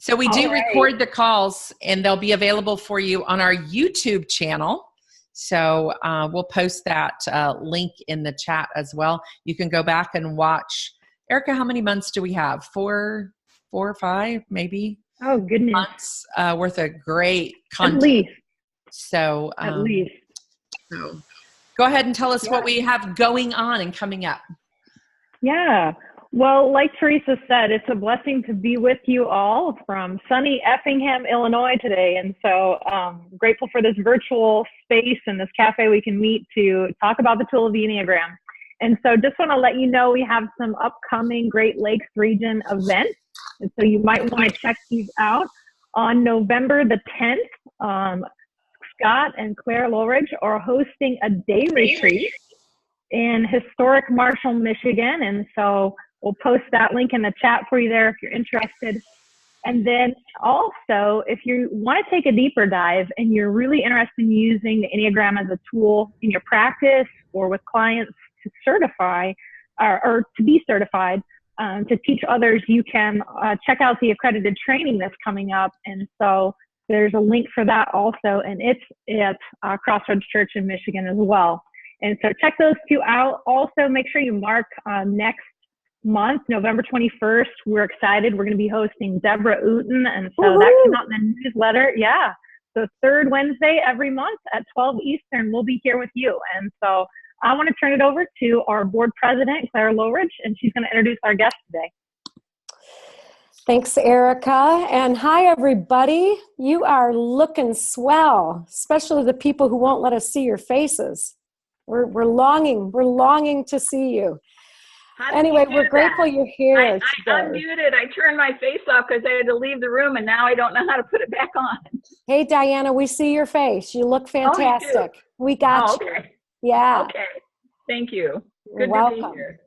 So we do All right. record the calls, and they'll be available for you on our YouTube channel. So we'll post that link in the chat as well. You can go back and watch. Erica, how many months do we have? Four or five, maybe? Oh, goodness. Months worth of great At content. least. So, At least. so go ahead and tell us what we have going on and coming up. Yeah. Well, like Teresa said, it's a blessing to be with you all from sunny Effingham, Illinois today. And so grateful for this virtual space and this cafe we can meet to talk about the tool of the Enneagram. And so just want to let you know we have some upcoming Great Lakes region events. And so you might want to check these out. On November the 10th, Scott and Claire Lowridge are hosting a day retreat in historic Marshall, Michigan. And so we'll post that link in the chat for you there if you're interested. And then also, if you want to take a deeper dive and you're really interested in using the Enneagram as a tool in your practice or with clients to certify or to be certified, to teach others, you can check out the accredited training that's coming up. And so there's a link for that also, and it's at Crossroads Church in Michigan as well. And so check those two out. Also, make sure you mark next month, November 21st. We're excited. We're going to be hosting Deborah Uten, and so that came out in the newsletter. Yeah. So third Wednesday every month at 12 Eastern, we'll be here with you. And so I want to turn it over to our board president, Claire Lowridge, and she's going to introduce our guest today. Thanks, Erica. And hi, everybody. You are looking swell, especially the people who won't let us see your faces. We're longing to see you. Anyway, we're grateful you're here I today. unmuted. I turned my face off because I had to leave the room, and now I don't know how to put it back on. Hey, Diana, we see your face. You look fantastic. Oh, you do? We got you. Okay. Yeah. Okay. Thank you. You're Good welcome. to be here.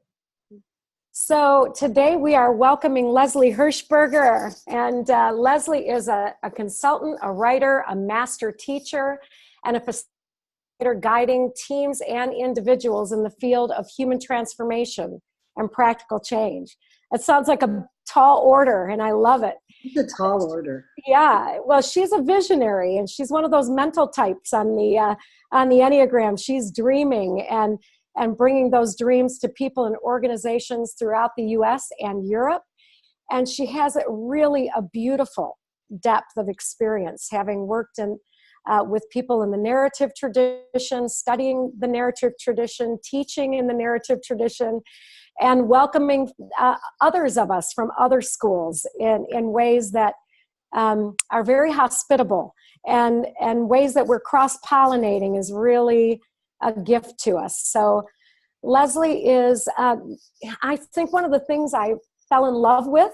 So today we are welcoming Leslie Hershberger. And Leslie is a consultant, a writer, a master teacher, and a facilitator guiding teams and individuals in the field of human transformation and practical change. It sounds like a tall order, and I love it. It's a tall order. Yeah, well, she's a visionary, and she's one of those mental types on the Enneagram. She's dreaming and bringing those dreams to people and organizations throughout the U.S. and Europe. And she has really a beautiful depth of experience, having worked with people in the narrative tradition, studying the narrative tradition, teaching in the narrative tradition, and welcoming others of us from other schools in ways that are very hospitable, and ways that we're cross-pollinating is really a gift to us. So Leslie is, I think one of the things I fell in love with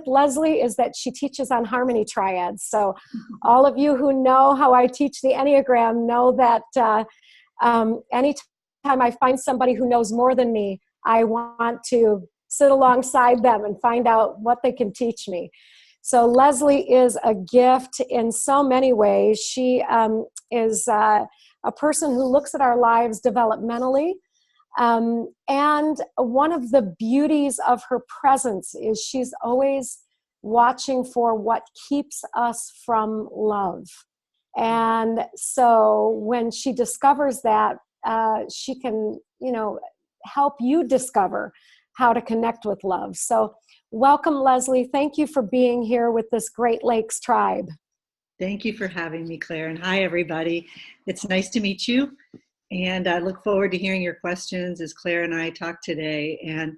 Leslie is that she teaches on harmony triads. So all of you who know how I teach the Enneagram know that anytime I find somebody who knows more than me, I want to sit alongside them and find out what they can teach me. So Leslie is a gift in so many ways. She is a person who looks at our lives developmentally. And one of the beauties of her presence is she's always watching for what keeps us from love. And so when she discovers that, she can, help you discover how to connect with love. So welcome, Leslie. Thank you for being here with this Great Lakes tribe. Thank you for having me, Claire. And hi, everybody. It's nice to meet you. And I look forward to hearing your questions as Claire and I talk today. And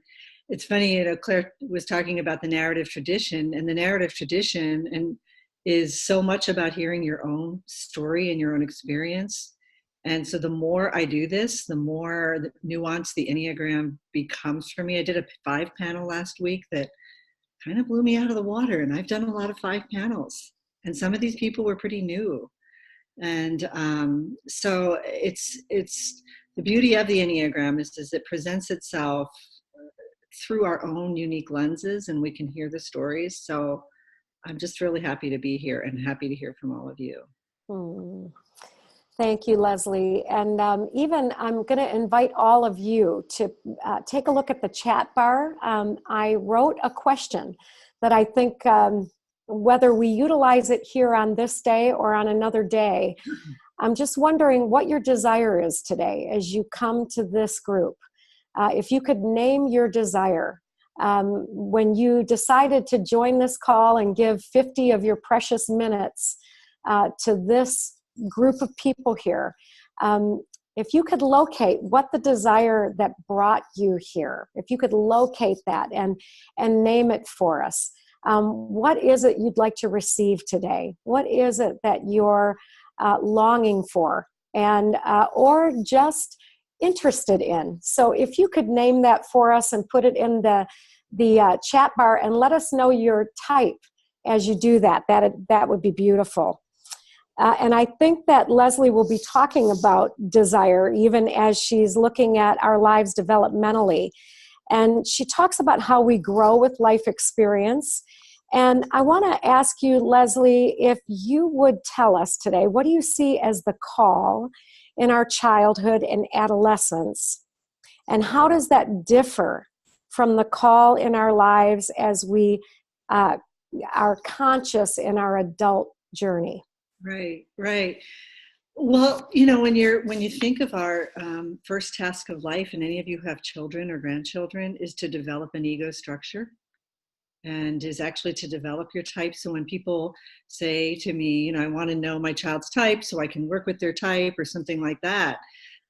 it's funny, Claire was talking about the narrative tradition, and the narrative tradition is so much about hearing your own story and your own experience. And so the more I do this, the more nuanced the Enneagram becomes for me. I did a 5-panel last week that kind of blew me out of the water, and I've done a lot of 5 panels. And some of these people were pretty new. And so it's the beauty of the Enneagram is it presents itself through our own unique lenses, and we can hear the stories. So I'm just really happy to be here and happy to hear from all of you. Thank you, Leslie. And even I'm going to invite all of you to take a look at the chat bar. I wrote a question that I think whether we utilize it here on this day or on another day, I'm just wondering what your desire is today as you come to this group. If you could name your desire. When you decided to join this call and give 50 of your precious minutes to this group of people here, if you could locate what the desire that brought you here, if you could locate that and name it for us, what is it you'd like to receive today? What is it that you're longing for and or just interested in? So if you could name that for us and put it in the chat bar and let us know your type as you do that, that would be beautiful. And I think that Leslie will be talking about desire even as she's looking at our lives developmentally. And she talks about how we grow with life experience. And I want to ask you, Leslie, if you would tell us today, what do you see as the call in our childhood and adolescence? And how does that differ from the call in our lives as we are conscious in our adult journey? Right, right. Well, you know, when you think of our first task of life, and any of you who have children or grandchildren, is to develop an ego structure, and is actually to develop your type. So when people say to me, you know, I want to know my child's type so I can work with their type or something like that,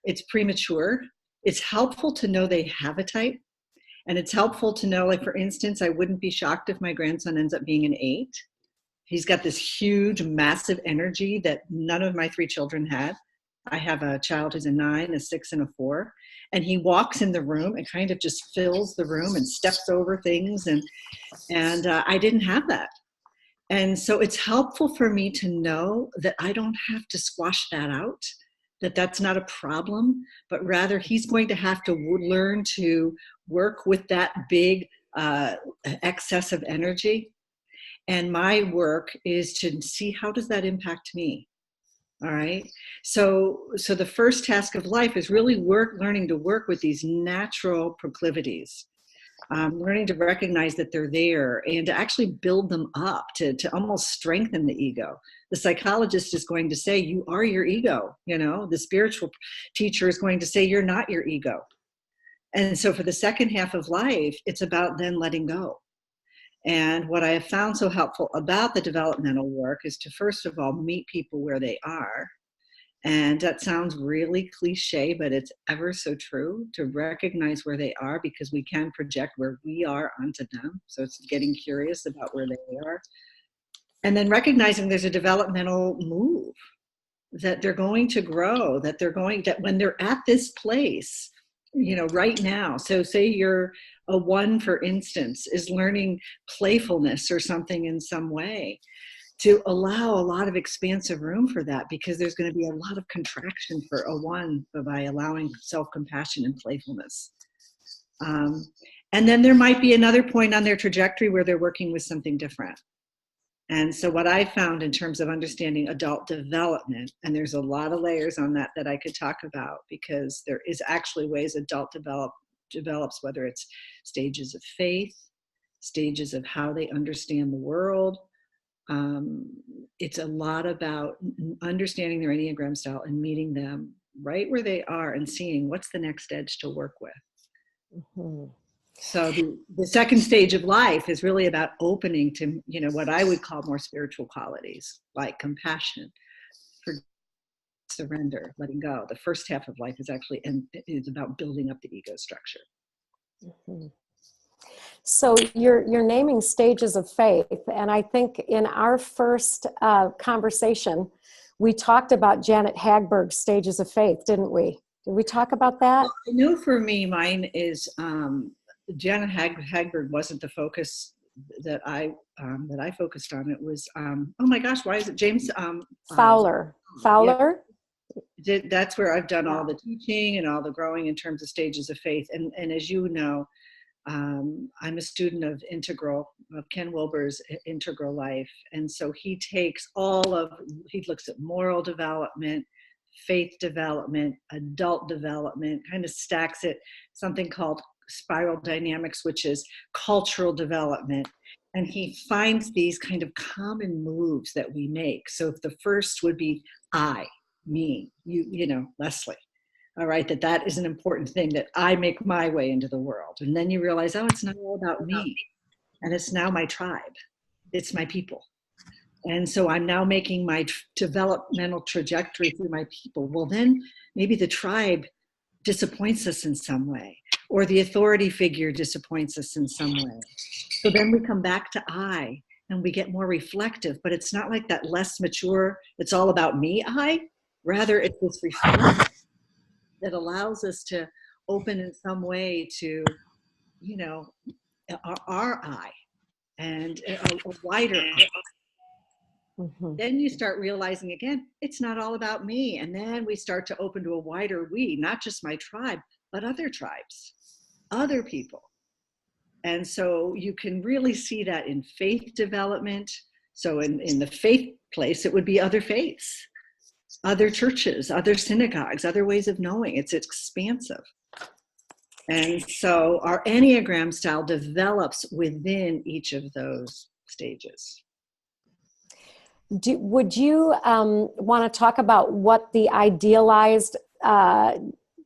it's premature. It's helpful to know they have a type. And it's helpful to know, like, for instance, I wouldn't be shocked if my grandson ends up being an 8. He's got this huge, massive energy that none of my 3 children had. I have a child who's a 9, a 6, and a 4. And he walks in the room and kind of just fills the room and steps over things. And I didn't have that. And so it's helpful for me to know that I don't have to squash that out, that that's not a problem, but rather he's going to have to learn to work with that big excess of energy. And my work is to see, how does that impact me? All right. So the first task of life is really learning to work with these natural proclivities, learning to recognize that they're there and to actually build them up, to almost strengthen the ego. The psychologist is going to say, you are your ego. You know, the spiritual teacher is going to say, you're not your ego. And so for the second half of life, it's about then letting go. And what I have found so helpful about the developmental work is to, first of all, meet people where they are. And that sounds really cliche, but it's ever so true, to recognize where they are, because we can project where we are onto them. So it's getting curious about where they are. And then recognizing there's a developmental move, that they're going to grow, that when they're at this place, you know, right now. So say you're a 1, for instance, is learning playfulness or something in some way, to allow a lot of expansive room for that, because there's going to be a lot of contraction for a 1 by allowing self-compassion and playfulness. And then there might be another point on their trajectory where they're working with something different. And so what I found in terms of understanding adult development, and there's a lot of layers on that I could talk about, because there is actually ways adult develops, whether it's stages of faith, stages of how they understand the world. It's a lot about understanding their Enneagram style and meeting them right where they are and seeing what's the next edge to work with. Mm-hmm. So the second stage of life is really about opening to, you know, what I would call more spiritual qualities, like compassion, surrender, letting go. The first half of life is actually about building up the ego structure. Mm-hmm. So you're naming stages of faith, and I think in our first conversation, we talked about Janet Hagberg's stages of faith, didn't we? Did we talk about that? Well, I know for me, mine is Janet Hagberg wasn't the focus that I focused on. It was oh my gosh, why is it James Fowler? Fowler. Yeah. That's where I've done all the teaching and all the growing in terms of stages of faith. And as you know, I'm a student of Ken Wilber's Integral Life. And so he looks at moral development, faith development, adult development, kind of stacks it, something called spiral dynamics, which is cultural development. And he finds these kind of common moves that we make. So if the first would be I, me, you know, Leslie. All right, that is an important thing, that I make my way into the world. And then you realize, oh, it's not all about me. And it's now my tribe. It's my people. And so I'm now making my developmental trajectory through my people. Well, then maybe the tribe disappoints us in some way, or the authority figure disappoints us in some way. So then we come back to I, and we get more reflective, but it's not like that less mature, it's all about me I. Rather, it's this reflection that allows us to open in some way to, you know, our I, and a wider I. Mm-hmm. Then you start realizing again, it's not all about me. And then we start to open to a wider we, not just my tribe, but other tribes, other people. And so you can really see that in faith development. So in the faith place, it would be other faiths, other churches, other synagogues, other ways of knowing. It's expansive. And so our Enneagram style develops within each of those stages. Would you want to talk about what the idealized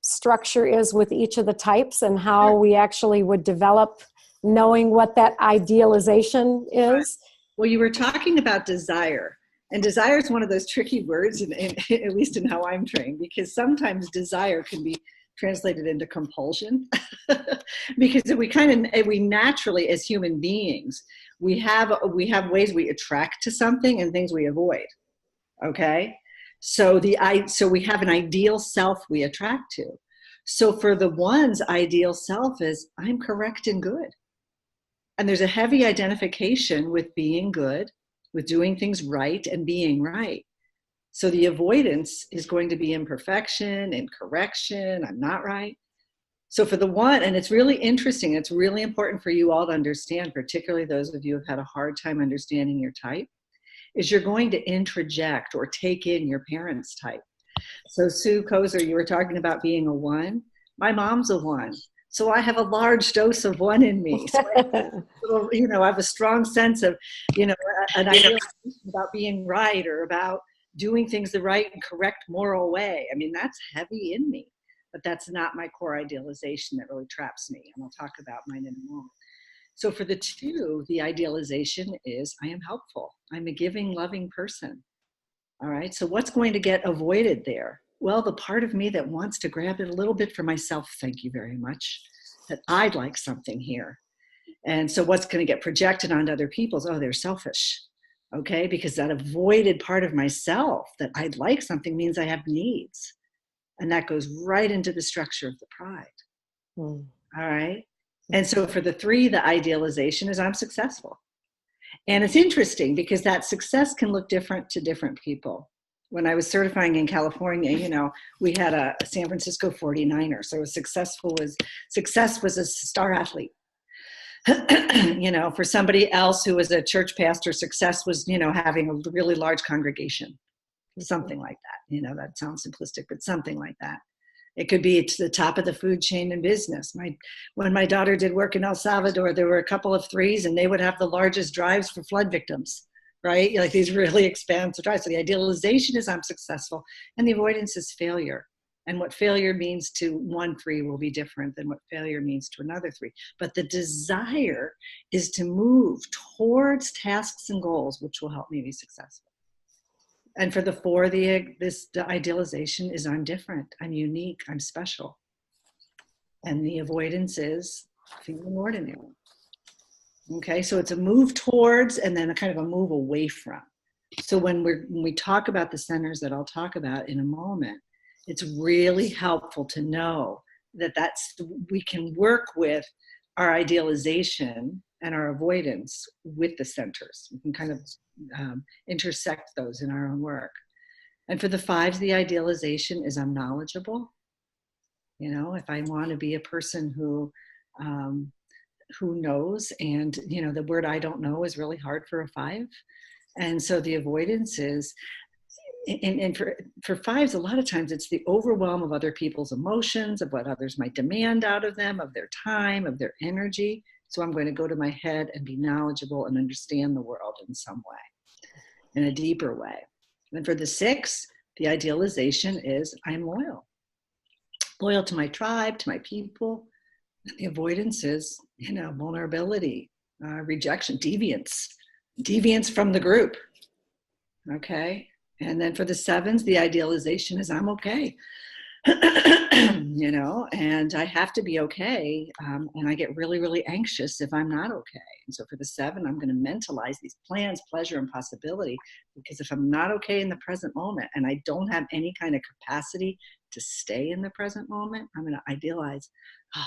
structure is with each of the types, and how we actually would develop knowing what that idealization is? Well, you were talking about desire. And desire is one of those tricky words, at least in how I'm trained, because sometimes desire can be translated into compulsion. Because we naturally, as human beings, we have ways we attract to something and things we avoid. Okay, so we have an ideal self we attract to. So for the one's ideal self is, I'm correct and good, and there's a heavy identification with being good, with doing things right and being right. So the avoidance is going to be imperfection, incorrection, I'm not right. So for the one, and it's really interesting, it's really important for you all to understand, particularly those of you who have had a hard time understanding your type, is you're going to introject or take in your parents' type. So Sue Kozer, you were talking about being a 1. My mom's a 1. So I have a large dose of 1 in me. So I have a strong sense of, an idea about being right, or about doing things the right and correct moral way. I mean, that's heavy in me, but that's not my core idealization that really traps me. And I'll talk about mine in a moment. So for the 2, the idealization is, I am helpful. I'm a giving, loving person. All right. So what's going to get avoided there? Well, the part of me that wants to grab it a little bit for myself, thank you very much, that I'd like something here. And so what's going to get projected onto other people's, oh, they're selfish. Okay, because that avoided part of myself that I'd like something means I have needs. And that goes right into the structure of the pride. All right. And so for the 3, the idealization is, I'm successful. And it's interesting because that success can look different to different people. When I was certifying in California, we had a San Francisco 49er. So success was a star athlete. For somebody else who was a church pastor, success was, having a really large congregation, something like that. That sounds simplistic, but something like that. It could be to the top of the food chain in business. When my daughter did work in El Salvador, there were a couple of 3s, and they would have the largest drives for flood victims, right? Like these really expansive drives. So the idealization is, I'm successful, and the avoidance is failure. And what failure means to one 3 will be different than what failure means to another 3. But the desire is to move towards tasks and goals, which will help me be successful. And for the 4, the idealization is, I'm different, I'm unique, I'm special. And the avoidance is feeling ordinary. Okay, so it's a move towards and then a kind of a move away from. So when we talk about the centers that I'll talk about in a moment, it's really helpful to know that we can work with our idealization and our avoidance with the centers. We can kind of intersect those in our own work. And for the 5s, the idealization is, I'm knowledgeable. If I want to be a person who knows, and the word I don't know is really hard for a 5. And so the avoidance is, and for 5s, a lot of times it's the overwhelm of other people's emotions, of what others might demand out of them, of their time, of their energy. So I'm going to go to my head and be knowledgeable and understand the world in some way, in a deeper way. And for the 6, the idealization is I'm loyal. Loyal to my tribe, to my people. And the avoidance is, vulnerability, rejection, deviance from the group. Okay. And then for the 7s, the idealization is I'm okay. And I have to be okay. And I get really, really anxious if I'm not okay. And so for the 7, I'm going to mentalize these plans, pleasure, and possibility, because if I'm not okay in the present moment and I don't have any kind of capacity to stay in the present moment, I'm going to idealize, oh,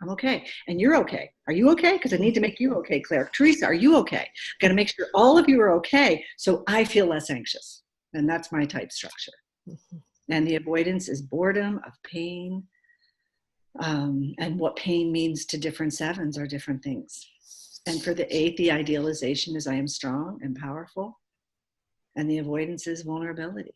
I'm okay. And you're okay. Are you okay? Because I need to make you okay, Claire. Teresa, are you okay? Got to make sure all of you are okay so I feel less anxious. And that's my type structure. And the avoidance is boredom, of pain. And what pain means to different 7s are different things. And for the 8, the idealization is I am strong and powerful. And the avoidance is vulnerability.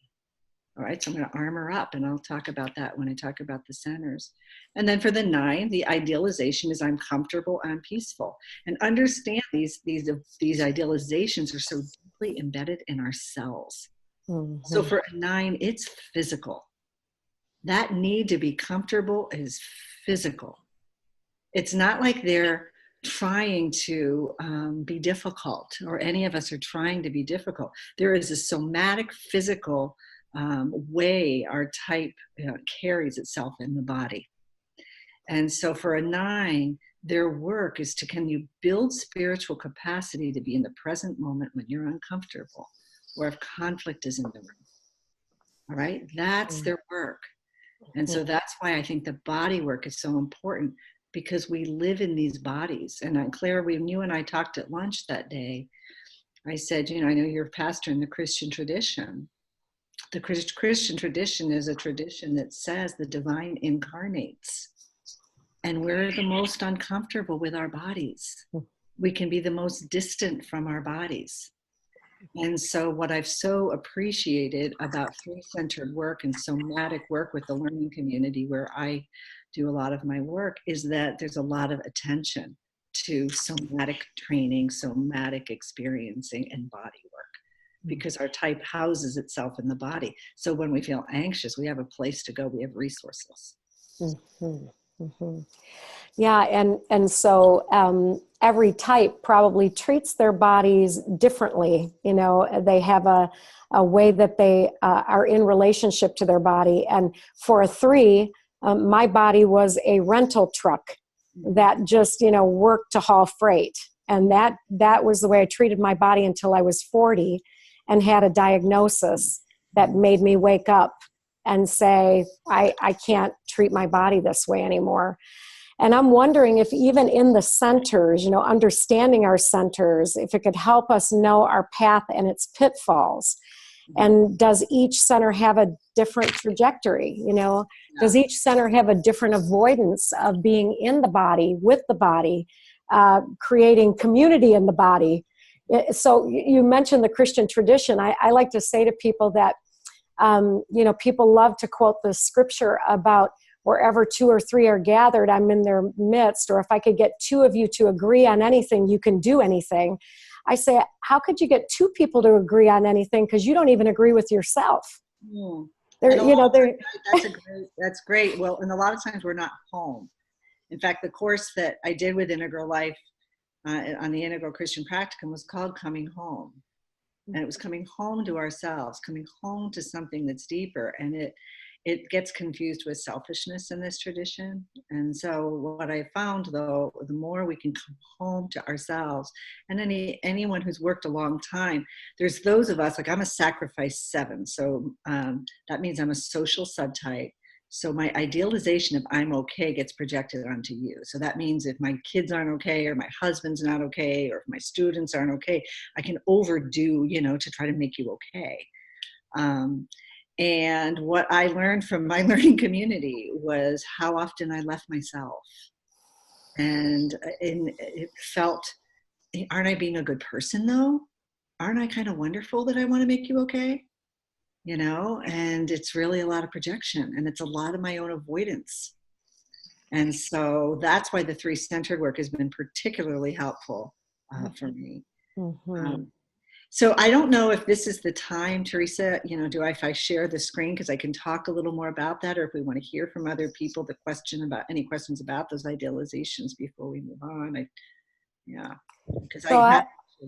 All right, so I'm going to armor up, and I'll talk about that when I talk about the centers. And then for the 9, the idealization is I'm comfortable and peaceful. And understand these idealizations are so deeply embedded in our cells. Mm-hmm. So for a 9, it's physical. That need to be comfortable is physical. It's not like they're trying to be difficult, or any of us are trying to be difficult. There is a somatic, physical way our type carries itself in the body. And so for a 9, their work is to, can you build spiritual capacity to be in the present moment when you're uncomfortable, or if conflict is in the room. All right, that's their work. And so that's why I think the body work is so important, because we live in these bodies. And Claire, when you and I talked at lunch that day, I said, I know you're a pastor in the Christian tradition. The Christian tradition is a tradition that says the divine incarnates. And we're the most uncomfortable with our bodies. We can be the most distant from our bodies. And so what I've so appreciated about 3-centered work and somatic work with the learning community, where I do a lot of my work, is that there's a lot of attention to somatic training, somatic experiencing, and body work, because our type houses itself in the body. So when we feel anxious, we have a place to go. We have resources. Mm-hmm. Mm-hmm. Yeah, and so every type probably treats their bodies differently. They have a way that they are in relationship to their body. And for a 3, my body was a rental truck that just worked to haul freight, and that was the way I treated my body until I was 40, and had a diagnosis that made me wake up and say, I can't treat my body this way anymore. And I'm wondering if even in the centers, understanding our centers, if it could help us know our path and its pitfalls. And does each center have a different trajectory? Does each center have a different avoidance of being in the body, with the body, creating community in the body? So you mentioned the Christian tradition. I like to say to people that, people love to quote the scripture about wherever 2 or 3 are gathered, I'm in their midst. Or if I could get 2 of you to agree on anything, you can do anything. I say, how could you get 2 people to agree on anything? Because you don't even agree with yourself. That's great. Well, and a lot of times we're not home. In fact, the course that I did with Integral Life on the Integral Christian Practicum was called Coming Home. And it was coming home to ourselves, coming home to something that's deeper. And it gets confused with selfishness in this tradition. And so what I found, though, the more we can come home to ourselves, and anyone who's worked a long time, there's those of us, like I'm a sacrifice 7. So that means I'm a social subtype. So my idealization of I'm okay gets projected onto you. So that means if my kids aren't okay, or my husband's not okay, or if my students aren't okay, I can overdo, to try to make you okay. And what I learned from my learning community was how often I left myself. And it felt, aren't I being a good person though? Aren't I kind of wonderful that I want to make you okay? And it's really a lot of projection, and it's a lot of my own avoidance. And so that's why the 3-centered work has been particularly helpful for me. Mm-hmm. So I don't know if this is the time, Teresa, if I share the screen, because I can talk a little more about that, or if we want to hear from other people any questions about those idealizations before we move on.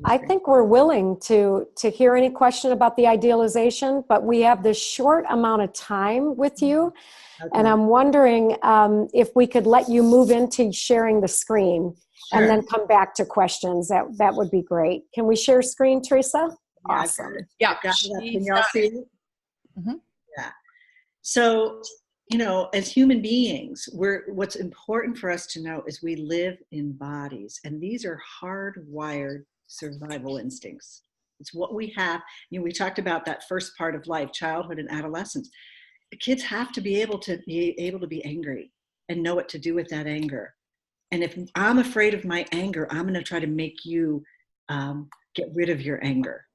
I think we're willing to hear any question about the idealization, but we have this short amount of time with you. Okay. And I'm wondering if we could let you move into sharing the screen. Sure. And then come back to questions. That would be great. Can we share screen, Teresa? Yeah, awesome. Yeah. Can y'all see it? Mm-hmm. Yeah. So, as human beings, what's important for us to know is we live in bodies, and these are hardwired survival instincts. It's what we have. We talked about that first part of life, childhood and adolescence. The kids have to be able to be angry and know what to do with that anger. And if I'm afraid of my anger, I'm going to try to make you get rid of your anger.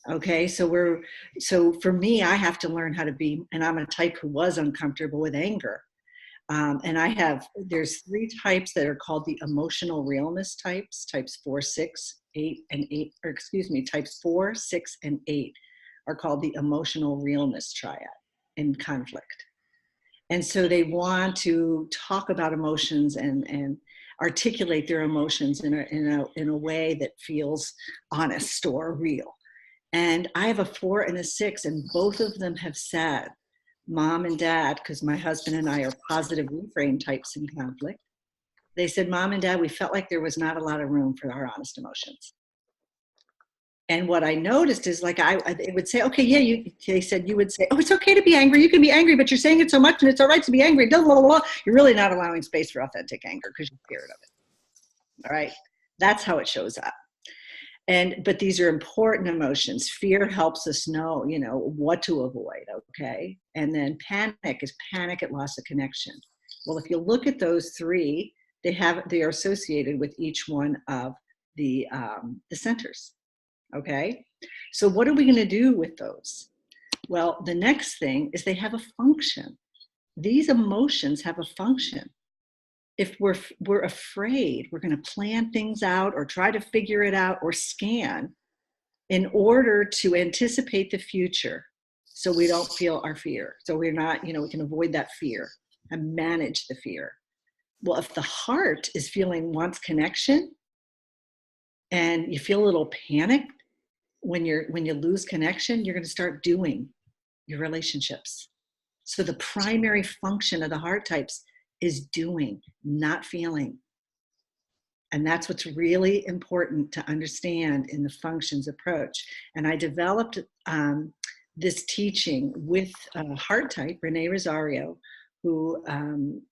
Okay, so for me, I have to learn how to be, and I'm a type who was uncomfortable with anger. And there's 3 types that are called the emotional realness types 4, 6, 8, and 8, or excuse me, types 4, 6, and 8 are called the emotional realness triad in conflict. And so they want to talk about emotions and articulate their emotions in a way that feels honest or real. And I have a 4 and a 6, and both of them have said, Mom and Dad, because my husband and I are positive reframe types in conflict, they said, Mom and Dad, we felt like there was not a lot of room for our honest emotions. And what I noticed is they would say, okay, yeah, they said, you would say, oh, it's okay to be angry. You can be angry, but you're saying it so much and it's all right to be angry. Blah, blah, blah. You're really not allowing space for authentic anger because you're scared of it. All right. That's how it shows up. But these are important emotions. Fear helps us know, what to avoid. Okay. And then panic is panic at loss of connection. Well, if you look at those 3, they are associated with each one of the centers. Okay, so what are we going to do with those? Well, the next thing is they have a function. These emotions have a function. If we're afraid, we're going to plan things out or try to figure it out or scan in order to anticipate the future so we don't feel our fear. So we're not, we can avoid that fear and manage the fear. Well, if the heart wants connection and you feel a little panicked, when you lose connection, you're going to start doing your relationships. So the primary function of the heart types is doing, not feeling. And that's what's really important to understand in the functions approach. And I developed this teaching with a heart type, Renee Rosario, who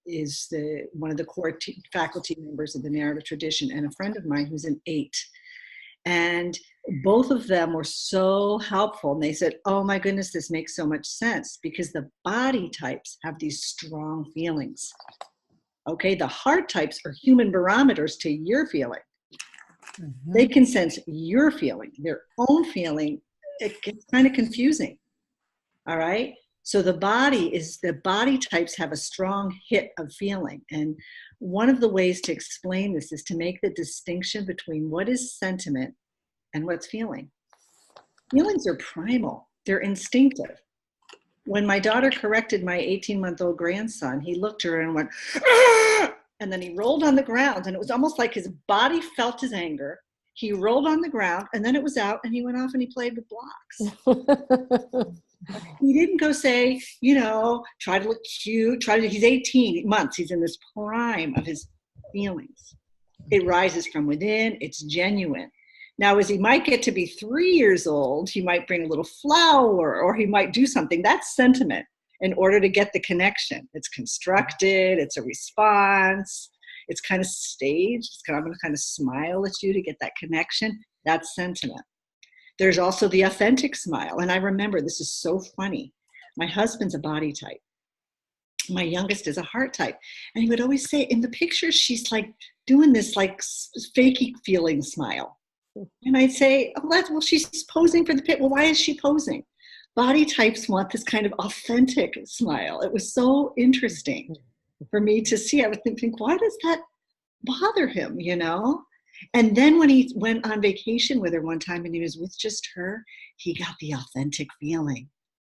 is one of the core faculty members of the narrative tradition, and a friend of mine who's an 8. And both of them were so helpful. And they said, oh my goodness, this makes so much sense because the body types have these strong feelings. Okay, the heart types are human barometers to your feeling. Mm-hmm. They can sense your feeling, their own feeling. It gets kind of confusing. All right. So the body types have a strong hit of feeling. And one of the ways to explain this is to make the distinction between what is sentiment and what's feeling. Feelings are primal. They're instinctive. When my daughter corrected my 18-month-old grandson, he looked at her and went, "Argh!" And then he rolled on the ground. And it was almost like his body felt his anger. He rolled on the ground and then it was out and he went off and he played with blocks. He didn't go say, try to look cute, he's 18 months. He's in this prime of his feelings. It rises from within. It's genuine. Now, as he might get to be 3 years old, he might bring a little flower or he might do something. That's sentiment in order to get the connection. It's constructed. It's a response. It's kind of staged. I'm going to kind of smile at you to get that connection. That's sentiment. There's also the authentic smile. And I remember, this is so funny. My husband's a body type. My youngest is a heart type. And he would always say, in the pictures, she's like doing this like fakey feeling smile. And I'd say, well, she's posing for the pic. Well, why is she posing? Body types want this kind of authentic smile. It was so interesting. for me to see. I would think, why does that bother him, you know? And then when he went on vacation with her one time and he was with just her, he got the authentic feeling.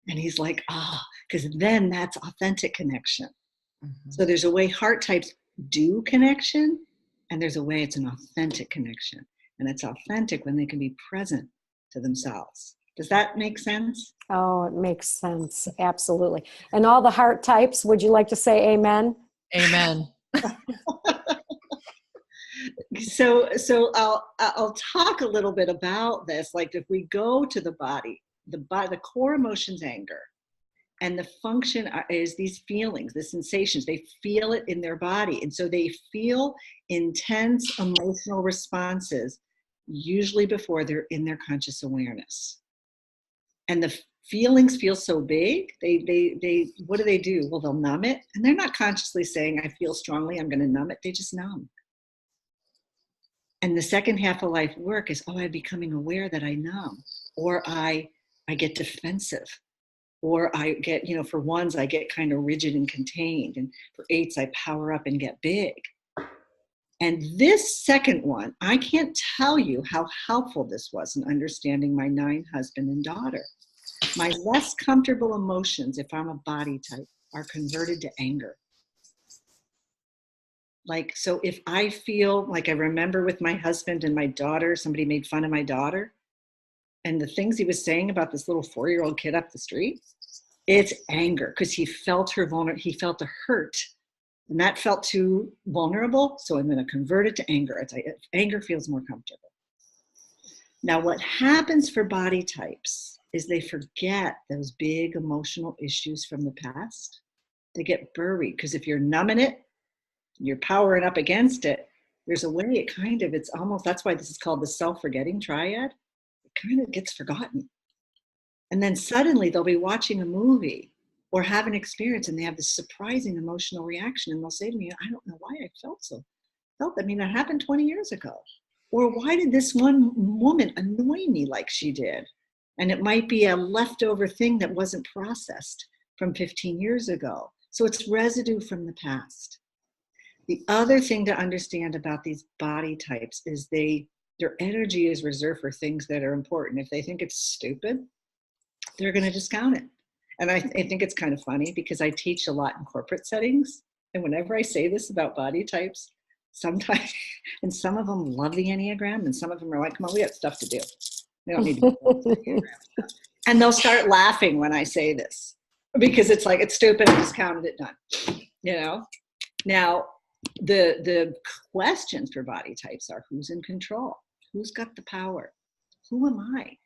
And he's like, because then that's authentic connection. Mm-hmm. So there's a way heart types do connection, and there's a way it's an authentic connection. And it's authentic when they can be present to themselves. Does that make sense? Oh, it makes sense. Absolutely. And all the heart types, would you like to say amen? Amen. So I'll talk a little bit about this. Like if we go to the body, the core emotion's anger, and the function is these feelings, the sensations. They feel it in their body, and so they feel intense emotional responses, usually before they're in their conscious awareness. And the feelings feel so big. They what do? Well, they'll numb it, and they're not consciously saying, "I feel strongly, I'm going to numb it." They just numb. And the second half of life work is, I'm becoming aware that I numb, or I get defensive, or I get, for ones, I get kind of rigid and contained. And for eights, I power up and get big. And this second one, I can't tell you how helpful this was in understanding my 9 husband and daughter. My less comfortable emotions, if I'm a body type, are converted to anger. Like, so if I feel like, I remember with my husband and my daughter, somebody made fun of my daughter, and the things he was saying about this little 4-year-old kid up the street, it's anger, because he felt he felt the hurt, and that felt too vulnerable. So I'm going to convert it to anger. Anger feels more comfortable. Now, what happens for body types is they forget those big emotional issues from the past. They get buried, because if you're numbing it, you're powering up against it, there's a way it's almost, that's why this is called the self-forgetting triad. It kind of gets forgotten. And then suddenly they'll be watching a movie or have an experience, and they have this surprising emotional reaction, and they'll say to me, I don't know why I felt that happened 20 years ago. Or why did this one woman annoy me like she did? And it might be a leftover thing that wasn't processed from 15 years ago. So it's residue from the past. The other thing to understand about these body types is their energy is reserved for things that are important. If they think it's stupid, they're going to discount it. And I think it's kind of funny, because I teach a lot in corporate settings. And whenever I say this about body types, sometimes, and some of them love the Enneagram, and some of them are like, come on, we have stuff to do. We don't need to do Enneagram stuff. And they'll start laughing when I say this, because it's like, it's stupid, I discounted it, done. Now, the questions for body types are, who's in control? Who's got the power? Who am I?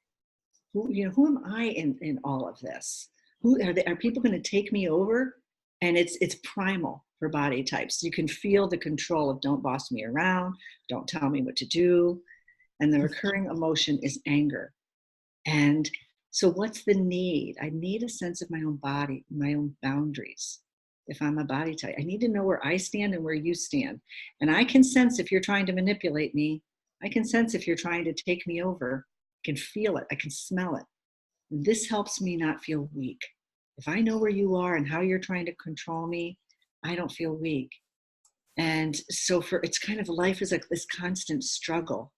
Who am I in all of this? Are people going to take me over? And it's primal for body types. You can feel the control of, don't boss me around, don't tell me what to do. And the recurring emotion is anger. And so what's the need? I need a sense of my own body, my own boundaries. If I'm a body type, I need to know where I stand and where you stand. And I can sense if you're trying to manipulate me. I can sense if you're trying to take me over. I can feel it. I can smell it. This helps me not feel weak. If I know where you are and how you're trying to control me, I don't feel weak. And so it's kind of, life is like this constant struggle.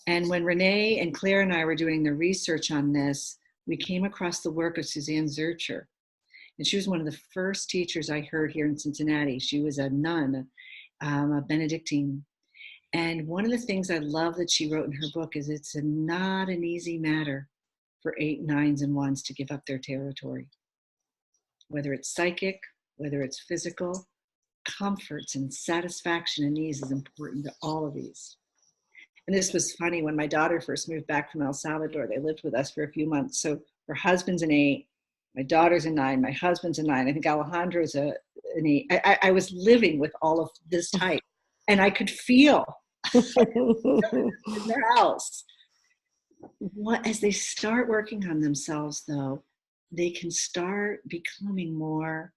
And when Renee and Claire and I were doing the research on this, we came across the work of Suzanne Zurcher. And she was one of the first teachers I heard here in Cincinnati. She was a nun, a Benedictine. And one of the things I love that she wrote in her book is it's not an easy matter for 8, 9s, and 1s to give up their territory. Whether it's psychic, whether it's physical, comforts and satisfaction and ease is important to all of these. And this was funny, when my daughter first moved back from El Salvador, they lived with us for a few months. So her husband's an 8, my daughter's a 9, my husband's a 9. I think Alejandro's an 8. I was living with all of this type, and I could feel in their house. As they start working on themselves, though, they can start becoming more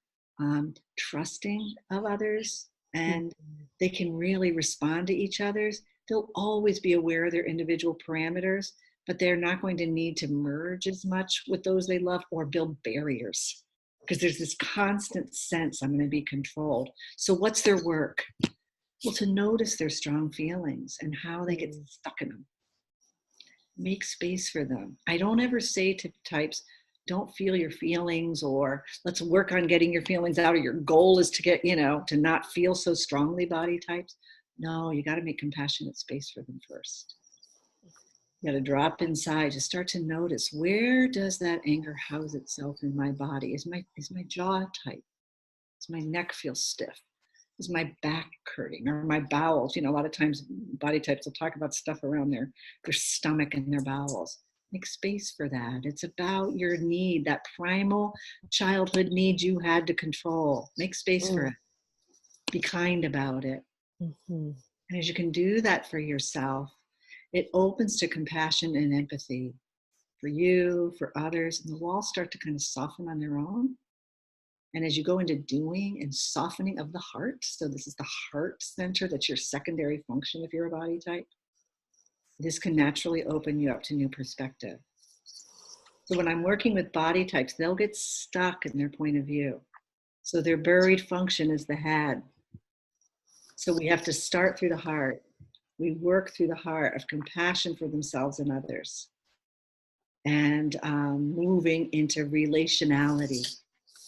trusting of others, and they can really respond to each other's. They'll always be aware of their individual parameters, but they're not going to need to merge as much with those they love or build barriers. because there's this constant sense I'm going to be controlled. So what's their work? Well, to notice their strong feelings and how they get stuck in them. Make space for them. I don't ever say to types, don't feel your feelings, or let's work on getting your feelings out, or your goal is to get, to not feel so strongly, body types. No, you got to make compassionate space for them first. You got to drop inside, just start to notice, where does that anger house itself in my body? Is my jaw tight? Does my neck feel stiff? Is my back hurting, or my bowels? A lot of times body types will talk about stuff around their stomach and their bowels. Make space for that. It's about your need, that primal childhood need you had to control. Make space for it. Be kind about it. And as you can do that for yourself, it opens to compassion and empathy for you, for others, and the walls start to kind of soften on their own. And as you go into doing and softening of the heart, so this is the heart center, that's your secondary function if you're a body type, this can naturally open you up to new perspective. So when I'm working with body types, they'll get stuck in their point of view. So their buried function is the head. So we have to start through the heart. We work through the heart of compassion for themselves and others, and moving into relationality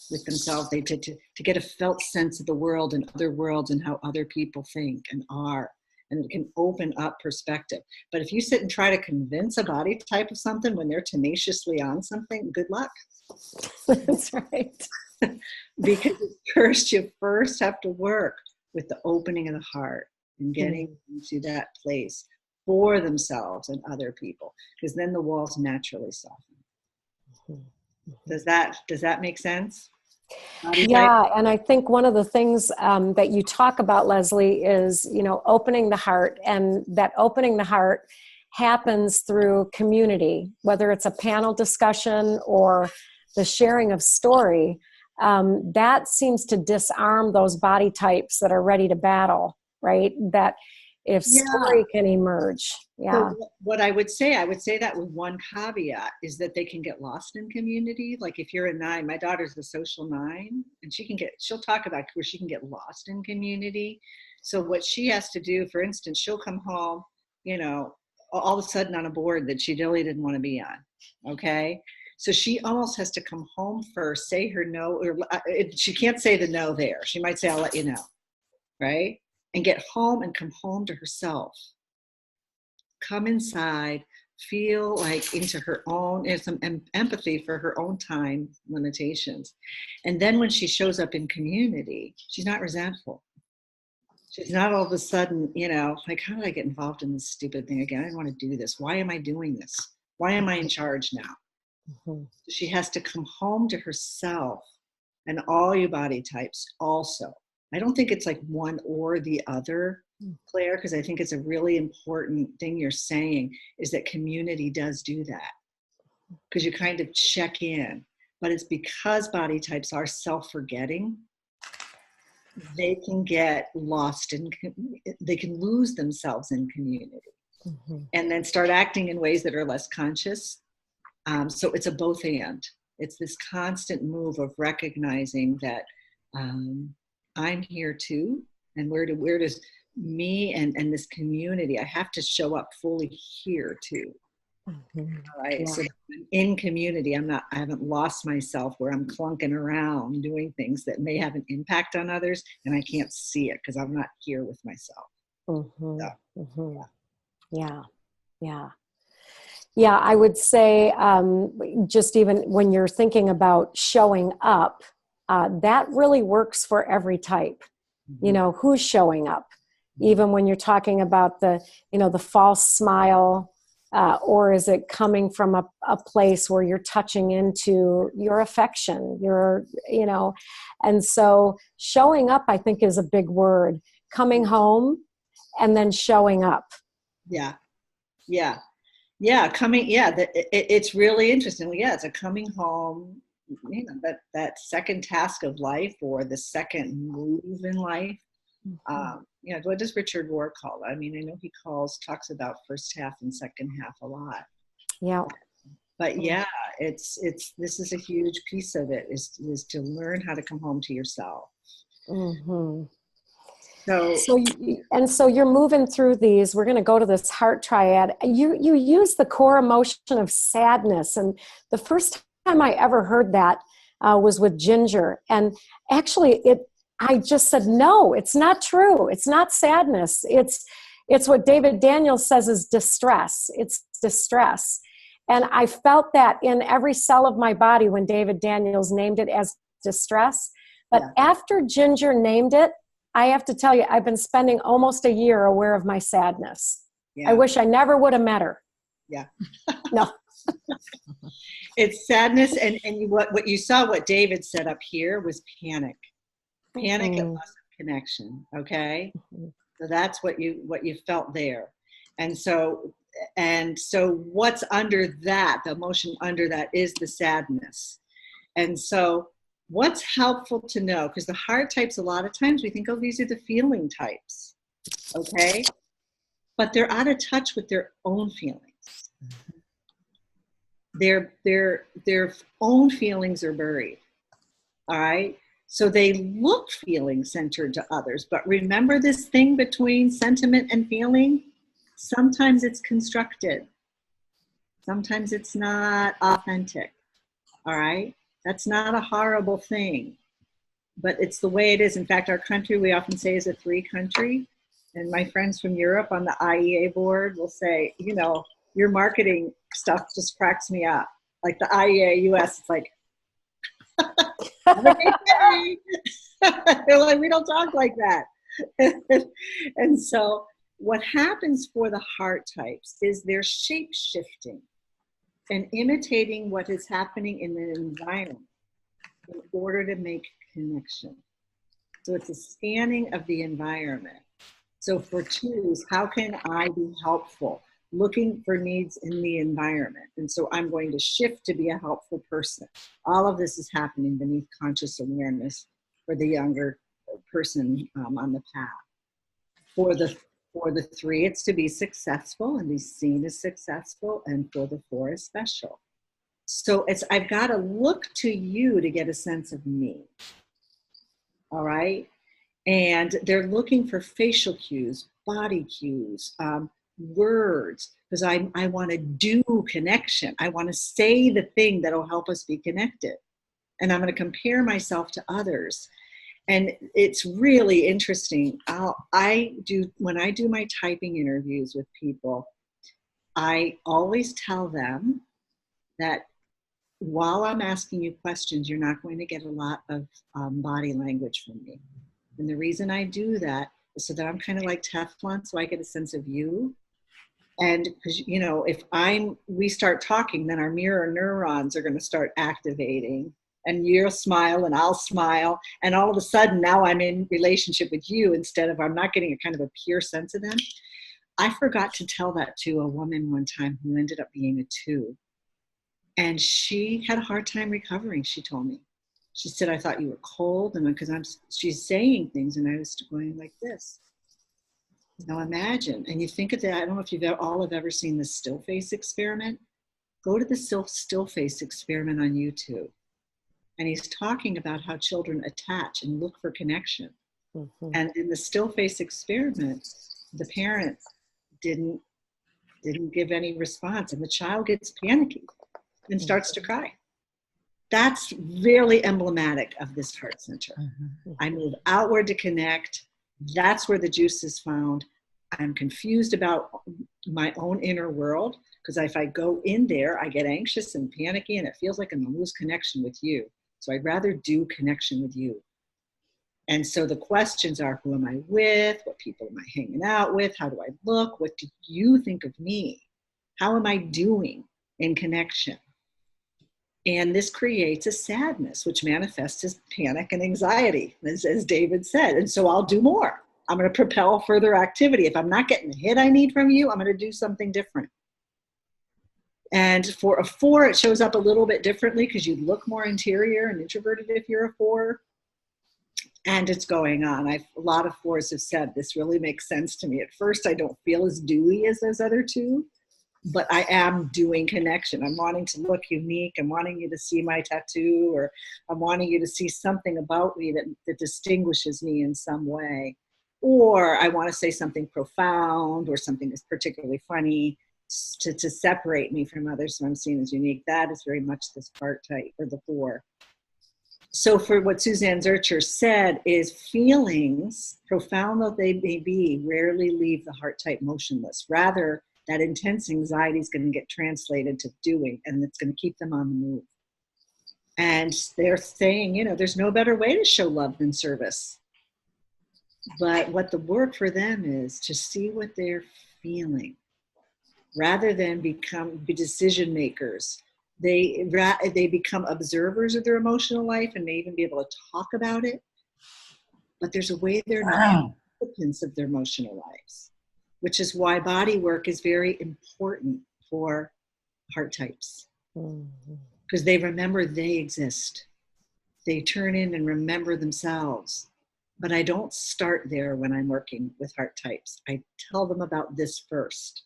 with themselves, to get a felt sense of the world and other worlds and how other people think and are. And it can open up perspective. But if you sit and try to convince a body type of something when they're tenaciously on something, good luck. That's right. Because you first have to work with the opening of the heart and getting into that place for themselves and other people, because then the walls naturally soften. Does that make sense? Yeah, and I think one of the things that you talk about, Leslie, is opening the heart, and that opening the heart happens through community, whether it's a panel discussion or the sharing of story. That seems to disarm those body types that are ready to battle, right? That if story can emerge. Yeah. So what I would say that with one caveat is that they can get lost in community. Like if you're a 9, my daughter's a social 9, and she'll talk about where she can get lost in community. So what she has to do, for instance, she'll come home, all of a sudden on a board that she really didn't want to be on. Okay. So she almost has to come home first, say her no, or she can't say the no there. She might say, I'll let you know. Right. And get home and come home to herself. Come inside, feel like into her own, and some empathy for her own time limitations. And then when she shows up in community, she's not resentful. She's not all of a sudden, like, how did I get involved in this stupid thing again? I didn't want to do this. Why am I doing this? Why am I in charge now? She has to come home to herself, and all you body types also. I don't think it's like one or the other, Claire, because I think it's a really important thing you're saying, is that community does do that, because you kind of check in. But it's because body types are self-forgetting, they can get lost they can lose themselves in community, and then start acting in ways that are less conscious. So it's a both and. It's this constant move of recognizing that I'm here too, and where does me and this community, I have to show up fully here too. All right. Yeah. So in community, I haven't lost myself where I'm clunking around doing things that may have an impact on others, and I can't see it because I'm not here with myself. Yeah, I would say just even when you're thinking about showing up, that really works for every type. Who's showing up, even when you're talking about the false smile, or is it coming from a place where you're touching into your affection, and so showing up, I think, is a big word. Coming home and then showing up. Yeah. It's really interesting. Yeah, it's a coming home, that second task of life, or the second move in life. What does Richard Rohr call it? I mean, I know he talks about first half and second half a lot. Yeah. But yeah, this is a huge piece of it, is to learn how to come home to yourself. Mm-hmm. So So you're moving through these. We're going to go to this heart triad. You use the core emotion of sadness, and the first time I ever heard that was with Ginger. And actually, I just said, no, it's not true. It's not sadness. It's what David Daniels says is distress. It's distress. And I felt that in every cell of my body when David Daniels named it as distress. But after Ginger named it, I have to tell you, I've been spending almost a year aware of my sadness. I wish I never would have met her. Yeah. No. It's sadness. And what you saw, what David set up here was panic. Panic and loss of connection. Okay. So that's what you felt there. And so what's under that, the emotion under that is the sadness. And so what's helpful to know, because the heart types, a lot of times we think, oh, these are the feeling types, okay? But they're out of touch with their own feelings. Their own feelings are buried, all right? So they look feeling-centered to others, but remember this thing between sentiment and feeling? Sometimes it's constructed. Sometimes it's not authentic, all right? That's not a horrible thing, but it's the way it is. In fact, our country, we often say, is a 3 country. And my friends from Europe on the IEA board will say, you know, your marketing stuff just cracks me up. Like the IEA US, it's like, they're like, we don't talk like that. And so what happens for the heart types is they're shape shifting and imitating what is happening in the environment in order to make connection. So it's a scanning of the environment. So for 2s, how can I be helpful? Looking for needs in the environment. And so I'm going to shift to be a helpful person. All of this is happening beneath conscious awareness for the younger person on the path. For the 3, it's to be successful and be seen as successful, and for the 4 is special. So I've got to look to you to get a sense of me. All right? And they're looking for facial cues, body cues, words, because I want to do connection. I want to say the thing that'll help us be connected. And I'm going to compare myself to others. And it's really interesting. When I do my typing interviews with people, I always tell them that while I'm asking you questions, you're not going to get a lot of body language from me. And the reason I do that is so that I'm kind of like Teflon, so I get a sense of you. And because, you know, if we start talking, then our mirror neurons are going to start activating. And you'll smile and I'll smile. And all of a sudden now I'm in relationship with you instead of I'm not getting a kind of a pure sense of them. I forgot to tell that to a woman one time who ended up being a 2. And she had a hard time recovering, she told me. She said, I thought you were cold. And because she's saying things and I was going like this. Now imagine, and you think of that, I don't know if you've all have ever seen the still face experiment. Go to the still face experiment on YouTube. And he's talking about how children attach and look for connection. Mm-hmm. And in the still face experiment, the parent didn't give any response, and the child gets panicky and starts to cry. That's really emblematic of this heart center. Mm-hmm. I move outward to connect. That's where the juice is found. I'm confused about my own inner world, because if I go in there, I get anxious and panicky, and it feels like I'm going to lose connection with you. So I'd rather do connection with you. And so the questions are, who am I with? What people am I hanging out with? How do I look? What do you think of me? How am I doing in connection? And this creates a sadness, which manifests as panic and anxiety, as David said. And so I'll do more. I'm going to propel further activity. If I'm not getting the hit I need from you, I'm going to do something different. And for a 4, it shows up a little bit differently because you look more interior and introverted if you're a 4. And it's going on. A lot of 4s have said, this really makes sense to me. At first, I don't feel as dewy as those other 2. but I am doing connection. I'm wanting to look unique. I'm wanting you to see my tattoo, or I'm wanting you to see something about me that distinguishes me in some way. Or I want to say something profound or something that's particularly funny to separate me from others, so I'm seen as unique. That is very much this heart type, or the 4. So for what Suzanne Zurcher said is, feelings, profound though they may be, rarely leave the heart type motionless. Rather, that intense anxiety is going to get translated to doing, and it's going to keep them on the move. And they're saying, you know, there's no better way to show love than service. But what the work for them is to see what they're feeling, rather than be decision makers. They become observers of their emotional life and may even be able to talk about it. But there's a way they're not participants of their emotional lives, which is why body work is very important for heart types, because they remember they exist. They turn in and remember themselves. But I don't start there when I'm working with heart types. I tell them about this first.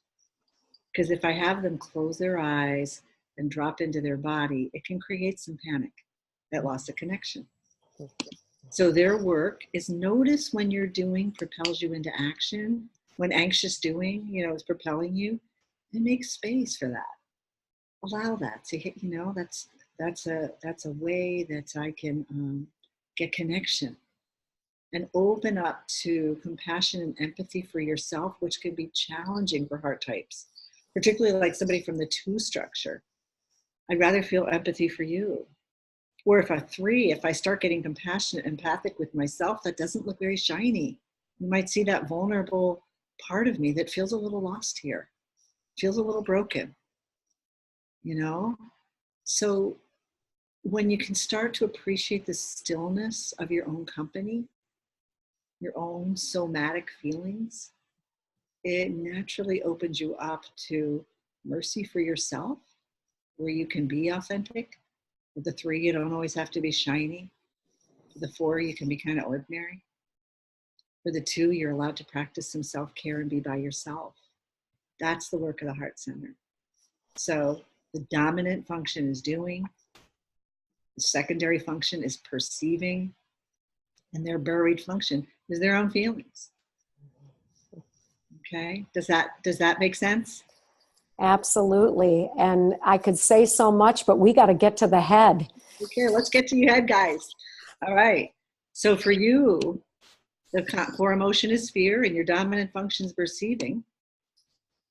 Because if I have them close their eyes and drop into their body, it can create some panic, that loss of connection. So their work is, notice when you're doing propels you into action, when anxious doing, you know, is propelling you, and make space for that. Allow that to hit, you know, that's a way that I can get connection and open up to compassion and empathy for yourself, which can be challenging for heart types, particularly like somebody from the 2 structure. I'd rather feel empathy for you. Or if I start getting compassionate, empathic with myself, that doesn't look very shiny. You might see that vulnerable part of me that feels a little lost here, feels a little broken, you know? So when you can start to appreciate the stillness of your own company, your own somatic feelings, it naturally opens you up to mercy for yourself, where you can be authentic. With the 3, you don't always have to be shiny. For the 4, you can be kind of ordinary. For the 2, you're allowed to practice some self-care and be by yourself. That's the work of the heart center. So the dominant function is doing, the secondary function is perceiving, and their buried function is their own feelings. Okay, does that make sense? Absolutely. And I could say so much, but we got to get to the head. Okay, let's get to your head, guys. All right. So for you, the core emotion is fear, and your dominant function is perceiving.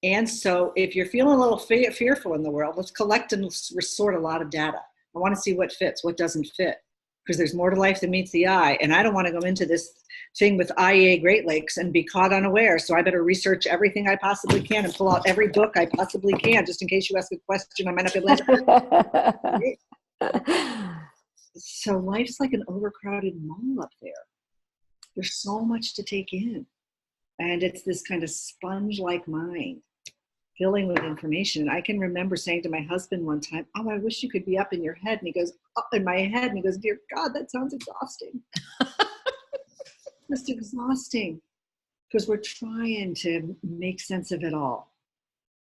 And so if you're feeling a little fearful in the world, let's collect and sort a lot of data. I want to see what fits, what doesn't fit, because there's more to life than meets the eye. And I don't want to go into this thing with IEA Great Lakes and be caught unaware. So I better research everything I possibly can and pull out every book I possibly can, just in case you ask a question I might not be able to answer. So life's like an overcrowded mall up there. There's so much to take in. And it's this kind of sponge-like mind filling with information. And I can remember saying to my husband one time, "Oh, I wish you could be up in your head." And he goes, "Up in my head." And he goes, "Dear God, that sounds exhausting." Just exhausting, because we're trying to make sense of it all.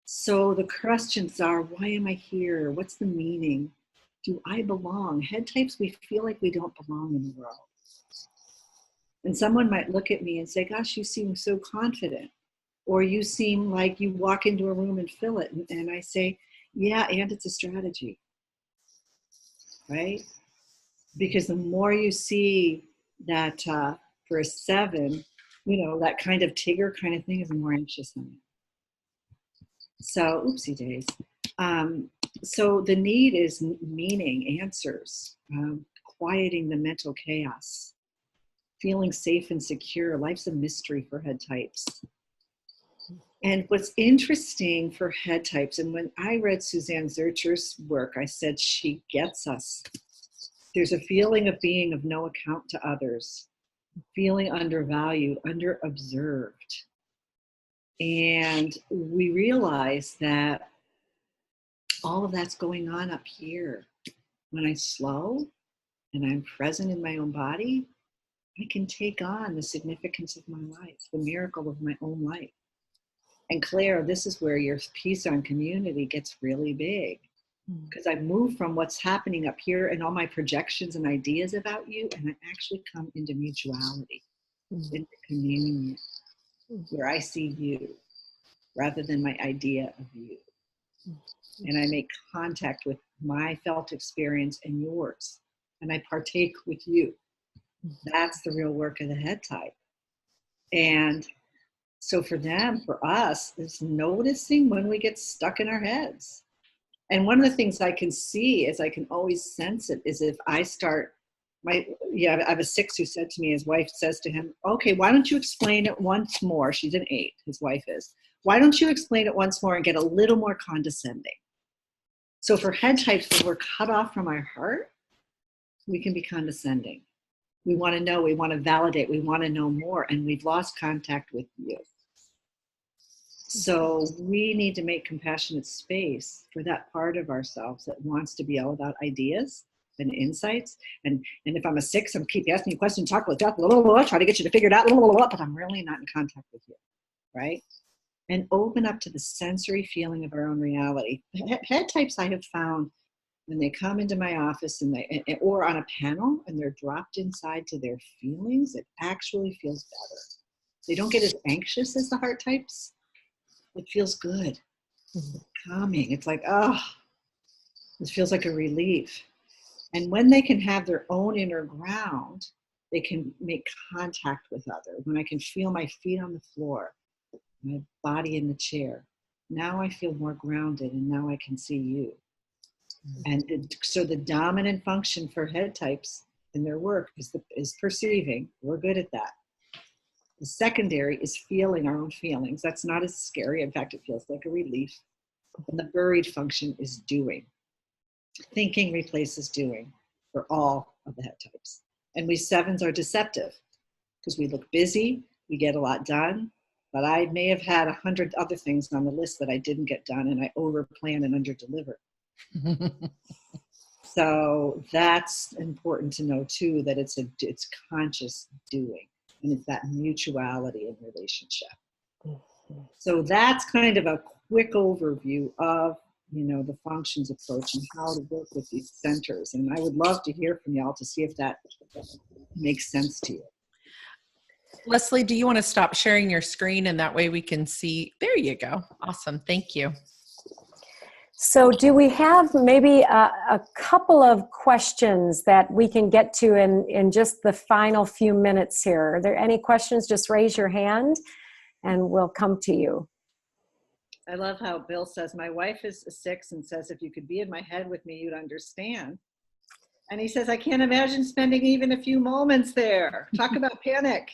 So the questions are, why am I here? What's the meaning? Do I belong? Head types, we feel like we don't belong in the world. And someone might look at me and say, "Gosh, you seem so confident." Or you seem like you walk into a room and fill it. And I say, yeah, and it's a strategy, right? Because the more you see that for a 7, you know, that kind of Tigger kind of thing is more anxious than me. So, oopsie days. So the need is meaning, answers, quieting the mental chaos, feeling safe and secure. Life's a mystery for head types. And what's interesting for head types, and when I read Suzanne Zurcher's work, I said, she gets us. There's a feeling of being of no account to others, feeling undervalued, underobserved. And we realize that all of that's going on up here. When I slow and I'm present in my own body, I can take on the significance of my life, the miracle of my own life. And Claire, this is where your piece on community gets really big, because I've moved from what's happening up here and all my projections and ideas about you, and I actually come into mutuality, into communion, where I see you rather than my idea of you. And I make contact with my felt experience and yours, and I partake with you. That's the real work of the head type. And so for them, for us, is noticing when we get stuck in our heads. And one of the things I can see is I can always sense it is if I start I have a 6 who said to me, his wife says to him, okay, why don't you explain it once more? She's an 8, his wife is. Why don't you explain it once more and get a little more condescending? So for head types, when we're cut off from our heart, we can be condescending. We want to know, we want to validate, we want to know more, and we've lost contact with you. So we need to make compassionate space for that part of ourselves that wants to be all about ideas and insights. And if I'm a 6, I'm keep asking you questions, talk about that, blah, blah, blah, try to get you to figure it out, blah, blah, blah, but I'm really not in contact with you, right? And open up to the sensory feeling of our own reality. Head types I have found when they come into my office or on a panel and they're dropped inside to their feelings, it actually feels better. They don't get as anxious as the heart types. It feels good, calming. It's like, oh, this feels like a relief. And when they can have their own inner ground, they can make contact with others. When I can feel my feet on the floor, my body in the chair, now I feel more grounded and now I can see you. And so the dominant function for head types in their work is perceiving. We're good at that. The secondary is feeling our own feelings. That's not as scary. In fact, it feels like a relief. And the buried function is doing. Thinking replaces doing for all of the head types. And we 7s are deceptive because we look busy, we get a lot done, but I may have had 100 other things on the list that I didn't get done, and I overplan and underdeliver. So that's important to know too, that it's conscious doing. And it's that mutuality in relationship. So that's kind of a quick overview of, the functions approach and how to work with these centers. And I would love to hear from y'all to see if that makes sense to you. Leslie, do you want to stop sharing your screen and that way we can see? There you go. Awesome. Thank you. So do we have maybe a couple of questions that we can get to in just the final few minutes here? Are there any questions? Just raise your hand and we'll come to you. I love how Bill says, my wife is a 6 and says, if you could be in my head with me, you'd understand. And he says, I can't imagine spending even a few moments there. Talk about panic.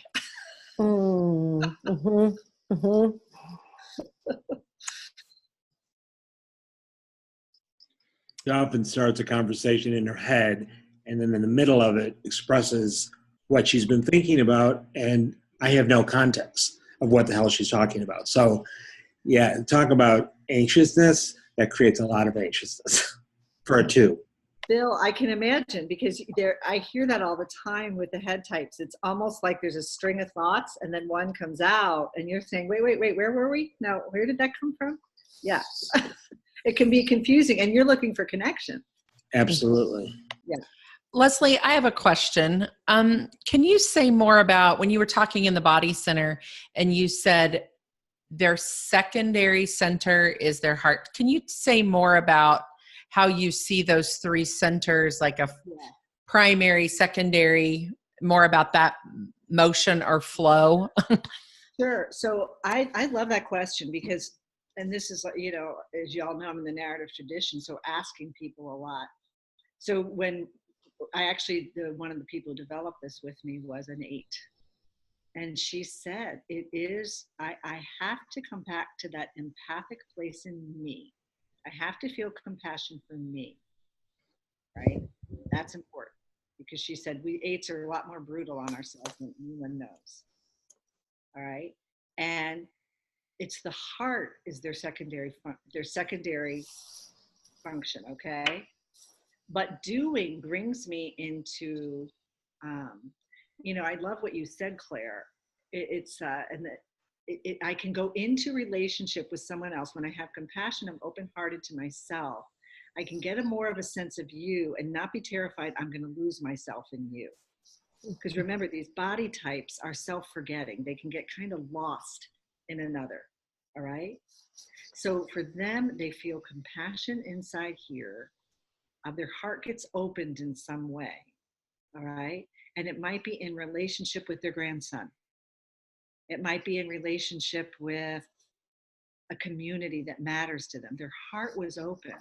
She often starts a conversation in her head and then in the middle of it expresses what she's been thinking about, and I have no context of what the hell she's talking about. So yeah, talk about anxiousness. That creates a lot of anxiousness for a 2. Bill, I can imagine, because I hear that all the time with the head types. It's almost like there's a string of thoughts and then one comes out and you're saying, wait, where were we? Now, where did that come from? Yeah. It can be confusing and you're looking for connection. Absolutely. Yeah. Leslie, I have a question. Can you say more about when you were talking in the body center and you said their secondary center is their heart? Can you say more about how you see those 3 centers, like a primary, secondary, more about that motion or flow? Sure. So I love that question because, and this is, as y'all know, I'm in the narrative tradition, so asking people a lot. So when one of the people who developed this with me was an 8. And she said, I have to come back to that empathic place in me. I have to feel compassion for me, right? That's important because she said we 8s are a lot more brutal on ourselves than anyone knows, all right? And it's the heart is their secondary function, okay? But doing brings me into, I love what you said, Claire. I can go into relationship with someone else when I have compassion. I'm open-hearted to myself. I can get more of a sense of you and not be terrified I'm going to lose myself in you. Because remember, these body types are self-forgetting. They can get kind of lost in another. All right. So for them, they feel compassion inside here. Their heart gets opened in some way. All right. And it might be in relationship with their grandson. It might be in relationship with a community that matters to them. Their heart was opened.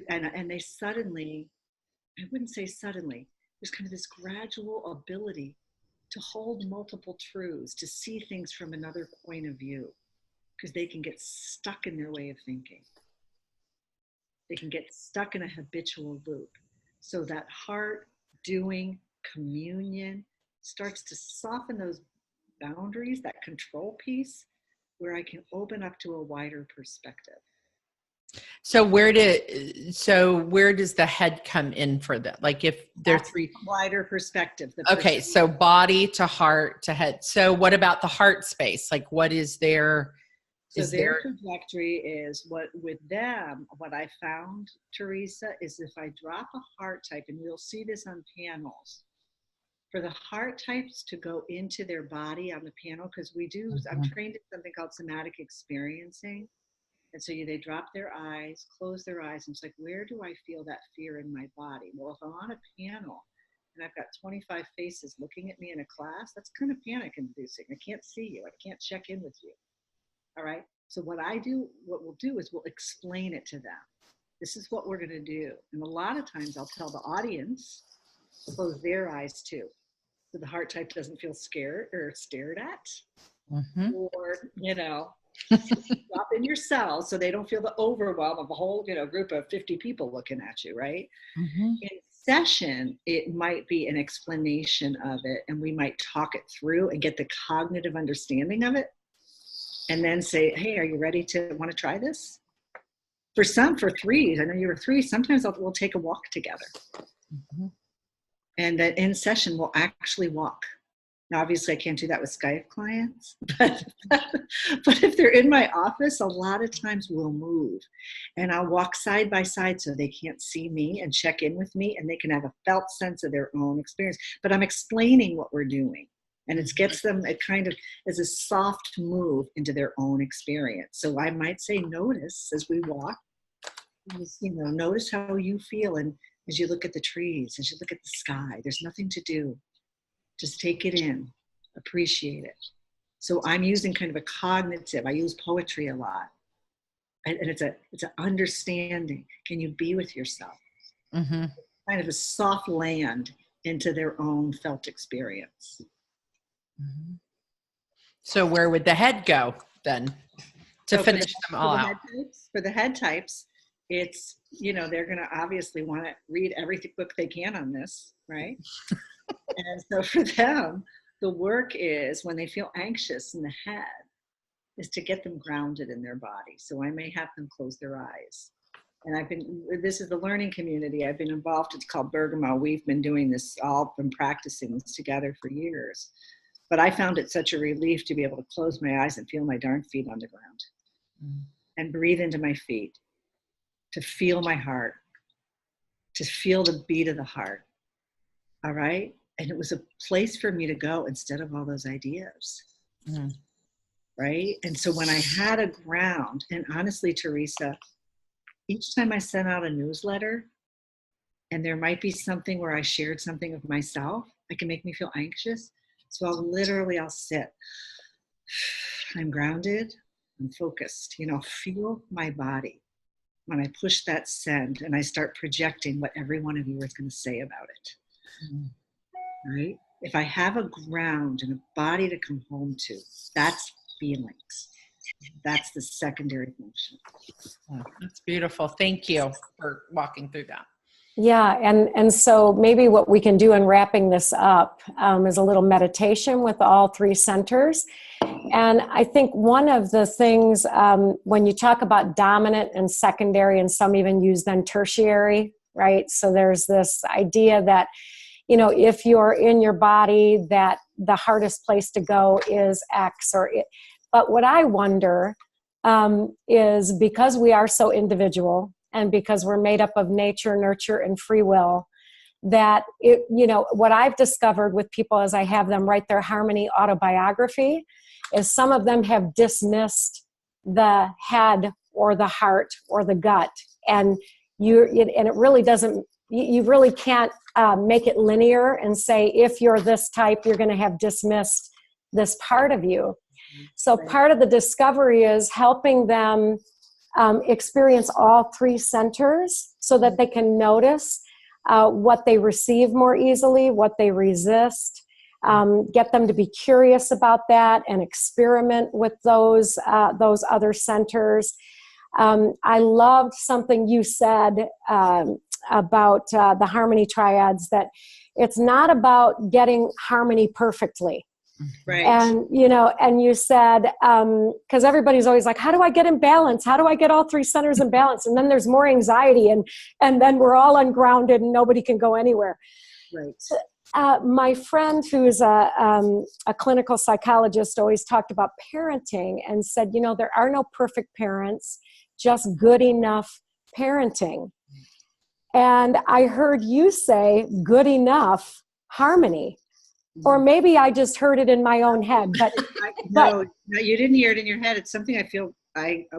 And they suddenly, I wouldn't say suddenly, there's kind of this gradual ability to hold multiple truths, to see things from another point of view, because they can get stuck in their way of thinking. They can get stuck in a habitual loop. So that heart doing communion starts to soften those boundaries, that control piece, where I can open up to a wider perspective. So where does the head come in for that? Like if they're three wider perspective. Okay, so body to heart to head. So what about the heart space? Like what is their their trajectory is what I found, Teresa, is if I drop a heart type, and you'll see this on panels, for the heart types to go into their body on the panel, because I'm trained in something called somatic experiencing. And so they drop their eyes, close their eyes, and it's like, where do I feel that fear in my body? Well, if I'm on a panel and I've got 25 faces looking at me in a class, that's kind of panic inducing. I can't see you. I can't check in with you. All right. So what we'll do is we'll explain it to them. This is what we're going to do. And a lot of times I'll tell the audience to close their eyes too. So the heart type doesn't feel scared or stared at, or, drop in your cells so they don't feel the overwhelm of a whole, group of 50 people looking at you, right? In session, it might be an explanation of it, and we might talk it through and get the cognitive understanding of it, and then say, hey, are you ready to want to try this? For threes, I know you were three, sometimes we'll take a walk together. And that in session, we'll actually walk. Now, obviously, I can't do that with Skype clients, but if they're in my office, a lot of times we'll move. And I'll walk side by side so they can't see me and check in with me, and they can have a felt sense of their own experience. But I'm explaining what we're doing, and it gets them, it kind of is a soft move into their own experience. So I might say, notice as we walk, notice how you feel. And as you look at the trees, as you look at the sky, there's nothing to do. Just take it in, appreciate it. So I'm using kind of a cognitive, I use poetry a lot. And it's an understanding. Can you be with yourself? Kind of a soft land into their own felt experience. So where would the head go then to finish them all out? For the head types, it's, they're going to obviously want to read every book they can on this, right? And so for them, the work is when they feel anxious in the head is to get them grounded in their body. So I may have them close their eyes. And this is the learning community. I've been involved. It's called Bergamo. We've been doing this, all been practicing this together for years. But I found it such a relief to be able to close my eyes and feel my darn feet on the ground and breathe into my feet, to feel my heart, to feel the beat of the heart. All right. And it was a place for me to go instead of all those ideas. Right. And so when I had a ground, and honestly, Teresa, each time I sent out a newsletter and there might be something where I shared something of myself, it can make me feel anxious. So I'll sit. I'm grounded. I'm focused. Feel my body. When I push that send and I start projecting what every one of you is going to say about it. Right? If I have a ground and a body to come home to, that's feelings. That's the secondary function. That's beautiful. Thank you for walking through that. Yeah, and so maybe what we can do in wrapping this up is a little meditation with all three centers. And I think one of the things when you talk about dominant and secondary, and some even use then tertiary, right? So there's this idea that, if you're in your body, that the hardest place to go is X but what I wonder is, because we are so individual and because we're made up of nature, nurture, and free will, that what I've discovered with people as I have them write their Harmony autobiography is some of them have dismissed the head or the heart or the gut, and it really doesn't. You really can't make it linear and say, if you're this type, you're going to have dismissed this part of you. So part of the discovery is helping them experience all three centers so that they can notice what they receive more easily, what they resist, get them to be curious about that and experiment with those other centers. I loved something you said about the harmony triads, that it's not about getting harmony perfectly. Right. And, and you said, because everybody's always like, how do I get in balance? How do I get all three centers in balance? And then there's more anxiety and then we're all ungrounded and nobody can go anywhere. Right. My friend who's a clinical psychologist always talked about parenting and said, there are no perfect parents, just good enough parenting. And I heard you say good enough harmony. Or maybe I just heard it in my own head. But no, you didn't hear it in your head. It's something I feel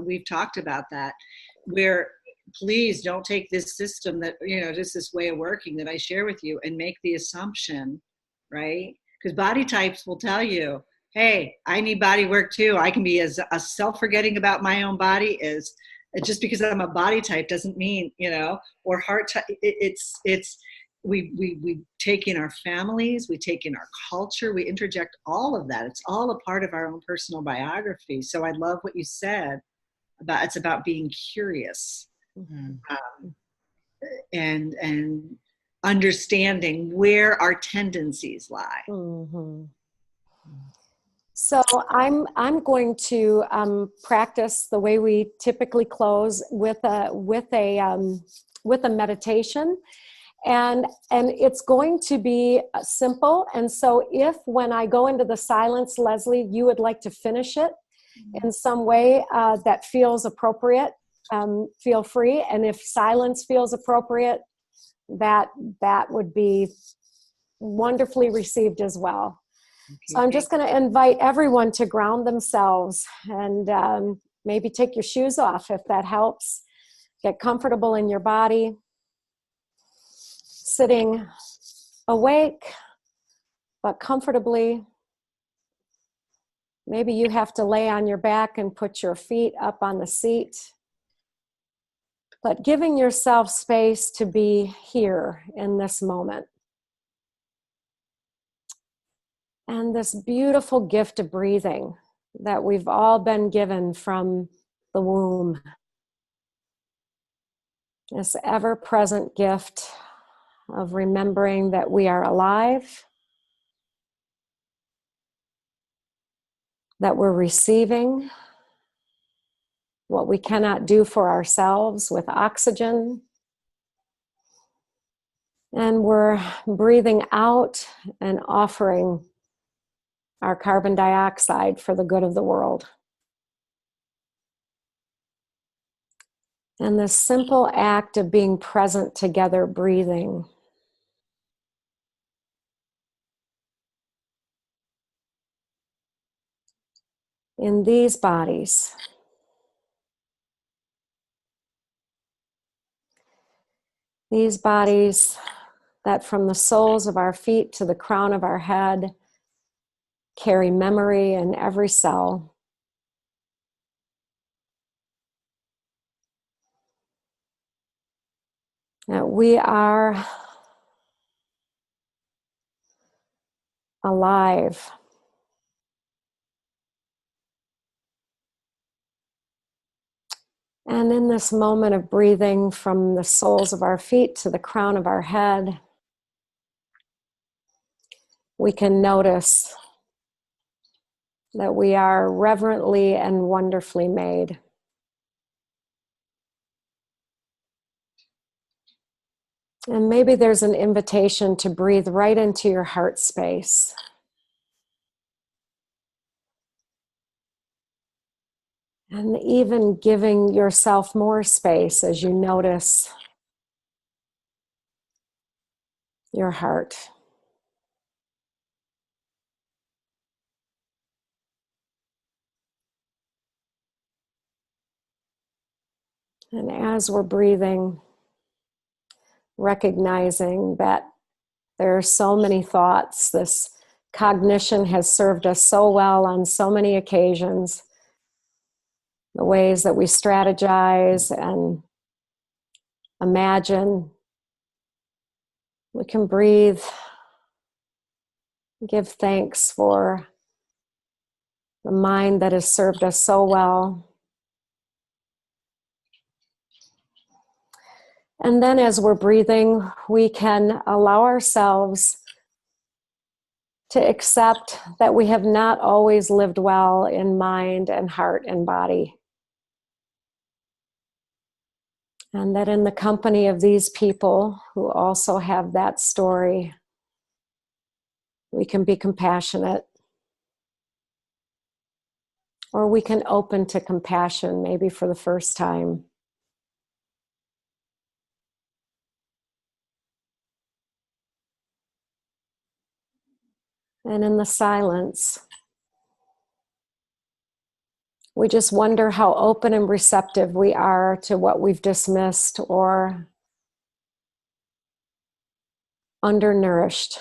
we've talked about that, where please don't take this system that, just this way of working that I share with you and make the assumption, right? Because body types will tell you, hey, I need body work too. I can be as self-forgetting about my own body as just because I'm a body type doesn't mean, or heart type. We take in our families, we take in our culture, we interject all of that. It's all a part of our own personal biography. So I love what you said about, it's about being curious, and understanding where our tendencies lie. Mm-hmm. So I'm going to practice the way we typically close with a meditation. And it's going to be simple. And so if when I go into the silence, Leslie, you would like to finish it in some way that feels appropriate, feel free. And if silence feels appropriate, that would be wonderfully received as well. Okay. So I'm just going to invite everyone to ground themselves and maybe take your shoes off if that helps. Get comfortable in your body. Sitting awake, but comfortably. Maybe you have to lay on your back and put your feet up on the seat. But giving yourself space to be here in this moment. And this beautiful gift of breathing that we've all been given from the womb. This ever-present gift of remembering that we are alive, that we're receiving what we cannot do for ourselves with oxygen, and we're breathing out and offering our carbon dioxide for the good of the world. And this simple act of being present together, breathing, in these bodies. These bodies that from the soles of our feet to the crown of our head carry memory in every cell. That we are alive. And in this moment of breathing from the soles of our feet to the crown of our head, we can notice that we are reverently and wonderfully made. And maybe there's an invitation to breathe right into your heart space. And even giving yourself more space as you notice your heart. And as we're breathing, recognizing that there are so many thoughts. This cognition has served us so well on so many occasions. The ways that we strategize and imagine. We can breathe, give thanks for the mind that has served us so well. And then as we're breathing, we can allow ourselves to accept that we have not always lived well in mind and heart and body. And that in the company of these people who also have that story, we can be compassionate. Or we can open to compassion, maybe for the first time. And in the silence, we just wonder how open and receptive we are to what we've dismissed or undernourished.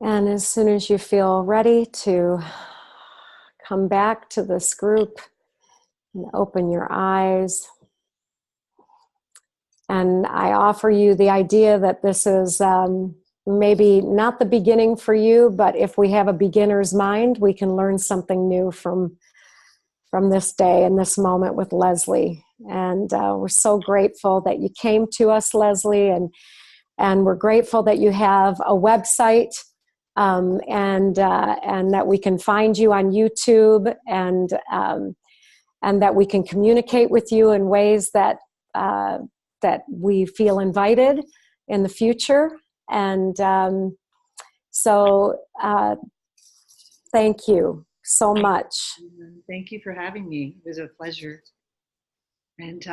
And as soon as you feel ready to come back to this group and open your eyes. And I offer you the idea that this is maybe not the beginning for you, but if we have a beginner's mind, we can learn something new from this day and this moment with Leslie. And we're so grateful that you came to us, Leslie, and we're grateful that you have a website. And that we can find you on YouTube, and that we can communicate with you in ways that we feel invited in the future. And so thank you so much. Thank you for having me. It was a pleasure. And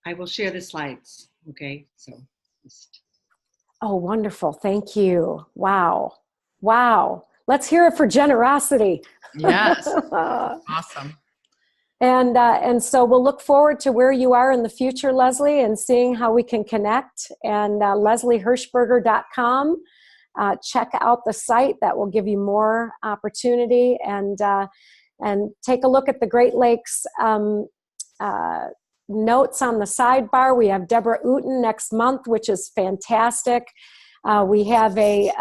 I will share the slides. Okay, so just. Oh, wonderful. Thank you. Wow. Let's hear it for generosity. Yes. Awesome. And so we'll look forward to where you are in the future, Leslie, and seeing how we can connect. And lesliehershberger.com. Check out the site. That will give you more opportunity. And take a look at the Great Lakes notes on the sidebar. We have Deborah Uten next month, which is fantastic. We have a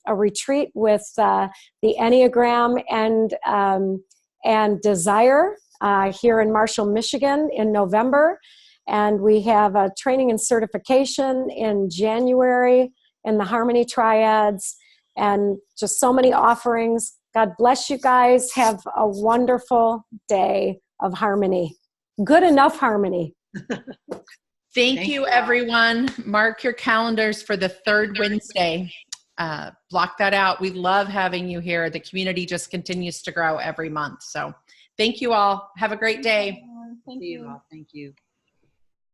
retreat with the Enneagram and Desire here in Marshall, Michigan in November. And we have a training and certification in January in the Harmony Triads, and just so many offerings. God bless you guys. Have a wonderful day of harmony. Good enough harmony. Thank you, everyone. Mark your calendars for the third Wednesday. Block that out. We love having you here. The community just continues to grow every month. So thank you all. Have a great day. Thank you all. Thank you.